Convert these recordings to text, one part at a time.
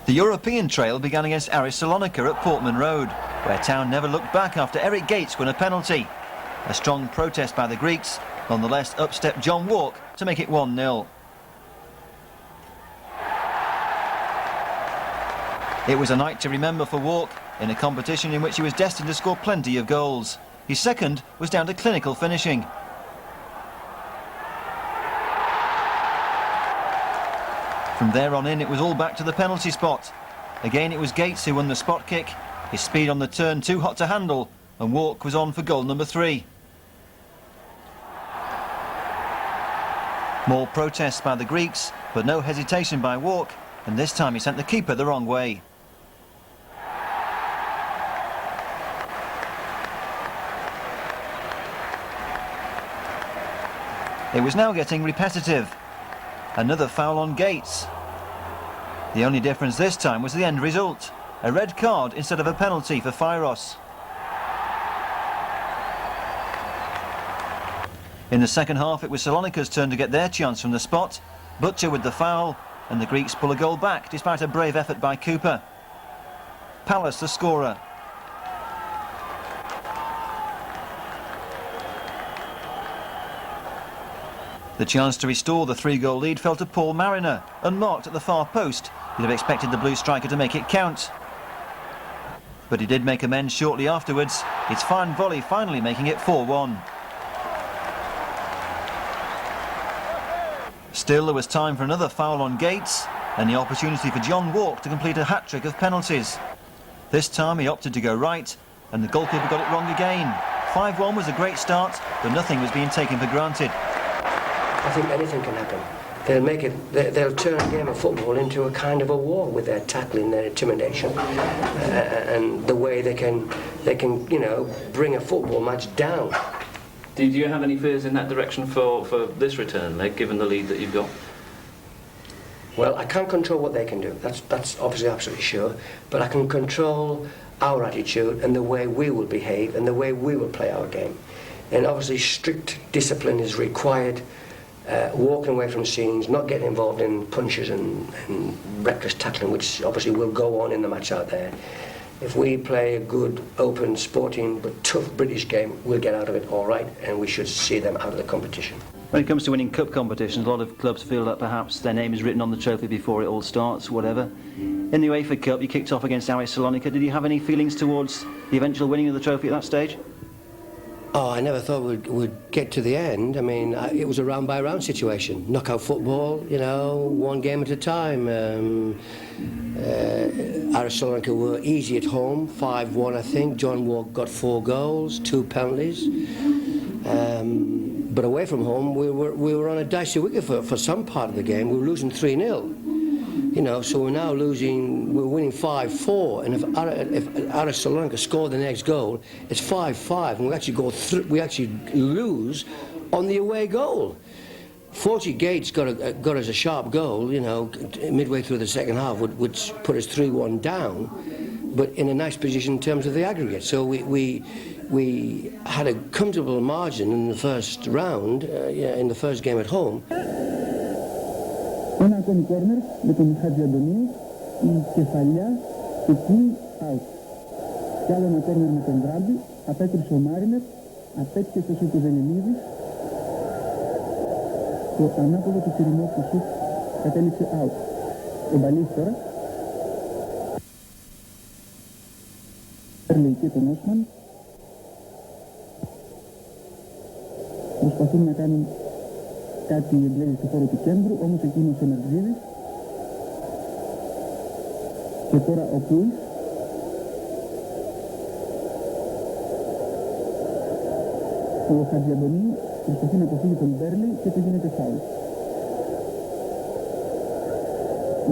The European trail began against Aris at Portman Road, where Town never looked back after Eric Gates won a penalty. A strong protest by the Greeks, nonetheless up-stepped John Walk to make it 1-0. It was a night to remember for Walk, in a competition in which he was destined to score plenty of goals. His second was down to clinical finishing. From there on in, it was all back to the penalty spot. Again, it was Gates who won the spot kick. His speed on the turn too hot to handle, and Walk was on for goal number 3. More protests by the Greeks, but no hesitation by Walk, and this time he sent the keeper the wrong way. It was now getting repetitive. Another foul on Gates. The only difference this time was the end result. A red card instead of a penalty for Fyros. In the second half, it was Salonika's turn to get their chance from the spot. Butcher with the foul, and the Greeks pull a goal back despite a brave effort by Cooper. Palace the scorer. The chance to restore the 3-goal lead fell to Paul Mariner, unmarked at the far post. You'd have expected the blue striker to make it count. But he did make amends shortly afterwards, his fine volley finally making it 4-1. Still, there was time for another foul on Gates, and the opportunity for John Walk to complete a hat-trick of penalties. This time he opted to go right, and the goalkeeper got it wrong again. 5-1 was a great start, but nothing was being taken for granted. I think anything can happen. They'll turn a game of football into a kind of a war with their tackling, their intimidation, and the way they can, you know, bring a football match down. Did you have any fears in that direction for this return leg, given the lead that you've got? Well, I can't control what they can do. That's obviously absolutely sure. But I can control our attitude and the way we will behave and the way we will play our game. And obviously, strict discipline is required. Walking away from scenes, not getting involved in punches and reckless tackling, which obviously will go on in the match out there. If we play a good, open, sporting but tough British game, we'll get out of it all right, and we should see them out of the competition. When it comes to winning cup competitions, a lot of clubs feel that perhaps their name is written on the trophy before it all starts, whatever. In the UEFA CUP, you kicked off against Aris. Did you have any feelings towards the eventual winning of the trophy at that stage? Oh, I never thought we'd get to the end. I mean, it was a round-by-round situation. Knockout football, you know, one game at a time. Aris were easy at home, 5-1, I think. John Walk got 4 goals, 2 penalties. But away from home, we were on a dicey wicket for some part of the game. We were losing 3-0. You know, so we're now losing, we're winning 5-4, and if Aris score the next goal, it's 5-5, and we actually we actually lose on the away goal. Fortunately, Gates got us a sharp goal, you know, midway through the second half, which put us 3-1 down, but in a nice position in terms of the aggregate. So we had a comfortable margin in the first round, in the first game at home. Ένα ακόμη κόρνερ με τον Χατζιαντονίου, η κεφαλιά εκεί out. Κι άλλο ένα κόρνερ με τον Δράμπη, απέτρεψε ο Μάρινερ, απέτυχε στο Σουκουζενινίδης. Το ανάποδο του Κυρινό του Σουκ κατέληξε out. Ο Μπαλής τώρα. Έρλει και τον Όσμαν. Προσπαθούν να κάνουν κάτι εμπλέγει στο χώρο του κέντρου, όμως εκείνος ο Μερτζίδης. Και τώρα ο Πούλς. Ο Χατζιαντονίου προσπαθεί να αποφύγει τον Μπέρλι και του γίνεται φάουλ.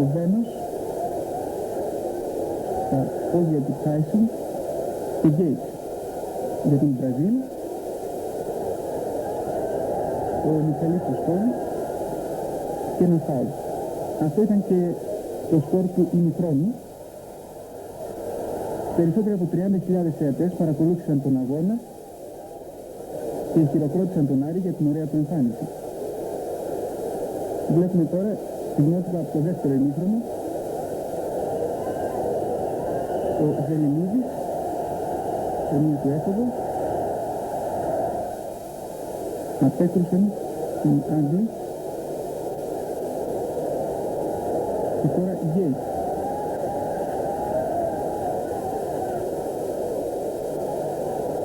Ο Βένος, τα πόδια του Τάισον και Γκέιτς για την Βραζίλ. Ο Μιχαλής του σκόρει και ένα φάουλ. Αυτό ήταν και το σκορ του ημιχρόνου. Περισσότεροι από 30.000 θεατές παρακολούθησαν τον αγώνα και χειροκρότησαν τον Άρη για την ωραία του εμφάνιση. Βλέπουμε τώρα την νότητα από το δεύτερο ημίχρονο Ο Ζελινίδης, σε μία του έφοδο, απέκρουσαν την Άγγλη και τώρα Γκέιτ.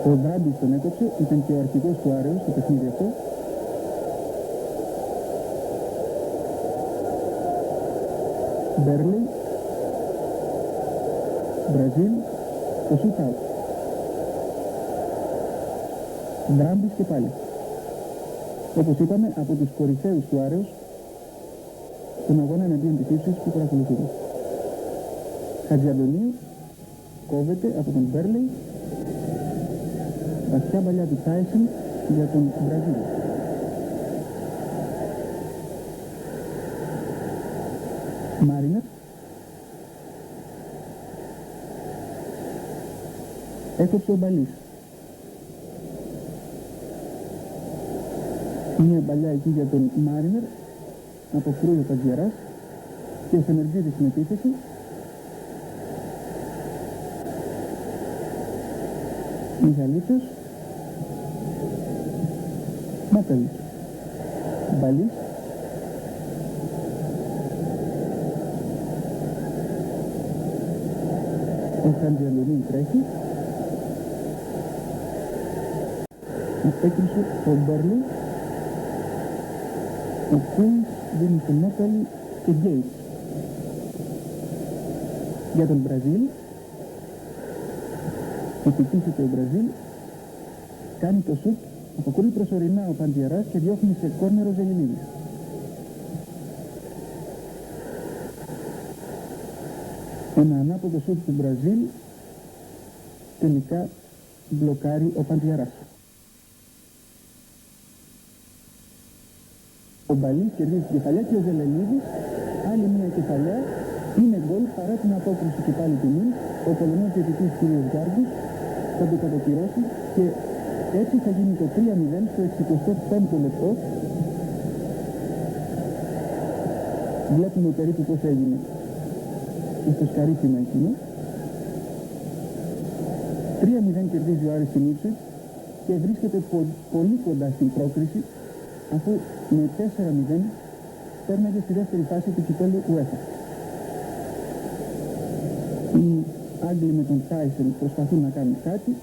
Ο Μπράντις τον έκοψε, ήταν και ο αρχηγός του Άρεος στο παιχνίδι αυτό. Μπέρλι, Μπραζίλ, το shoot out. Μπράντις και πάλι. Όπως είπαμε, από τους κορυφαίους του Άρεος στον αγώνα εναντίον της Ipswich που παρακολουθούμε. Χατζιαντονίου κόβεται από τον Μπέρλι. Βαθιά παλιά του Τάισον για τον Μπραζίλ. Μάρινερ. Έκοψε ο Μπαλής. Μια παλιά εκεί για τον Μάρινερ. Αποκρούει ο Κατζιαράς και ο Σενεργίδης στην επίθεση. Μιχαλίτσος. Μάταλης. Μπαλής. Ο Χαντζιαντονίου τρέχει. Απέκρισε ο Μπέρλι. Ο Κούις δίνει στον Μάταλη και Γκέιτ. Για τον Μπραζίλ. Επιτίθεται ο Μπραζίλ. Κάνει το σουτ. Αποκρούει προσωρινά ο Παντζιαράς και διώχνει σε κόρνερ ο Ζελινίδης. Ένα ανάποδο σουτ του Μπραζίλ τελικά μπλοκάρει ο Παντζιαράς. Ο Μπαλής κερδίζει την κεφαλιά και ο Ζελενίδης άλλη μια κεφαλιά είναι γκολ παρά την απόκριση και πάλι του Μιν. Ο Πολωνός διαιτητής κ. Γκάργκους θα το κατακυρώσει και έτσι θα γίνει το 3-0 στο 65ο λεπτό. Βλέπουμε περίπου πώς έγινε και στο σκαρίφημα εκείνο. 3-0 κερδίζει ο Άρης στην Ipswich και βρίσκεται πολύ κοντά στην πρόκριση, αφού με 4-0 πέρναγε στη δεύτερη φάση του κυπέλλου UEFA. Οι Άγγλοι με τον Τάισον προσπαθούν να κάνουν κάτι.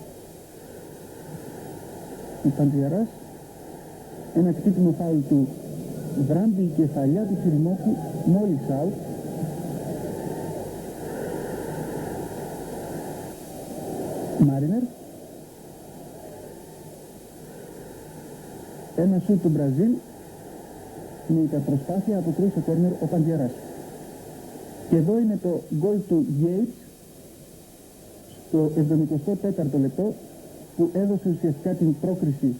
Ο Παντζιαράς, ένα χτύπημο φάουλ του Βράντι, η κεφαλιά του Τσιριμόκου μόλις out. Μάρινερ. Ένα σουτ του Μπραζίλ με υπερπροσπάθεια αποκρούει σε κόρνερ ο Παντζιαράς. Και εδώ είναι το γκολ του Γκέιτ στο 74ο λεπτό που έδωσε ουσιαστικά την πρόκριση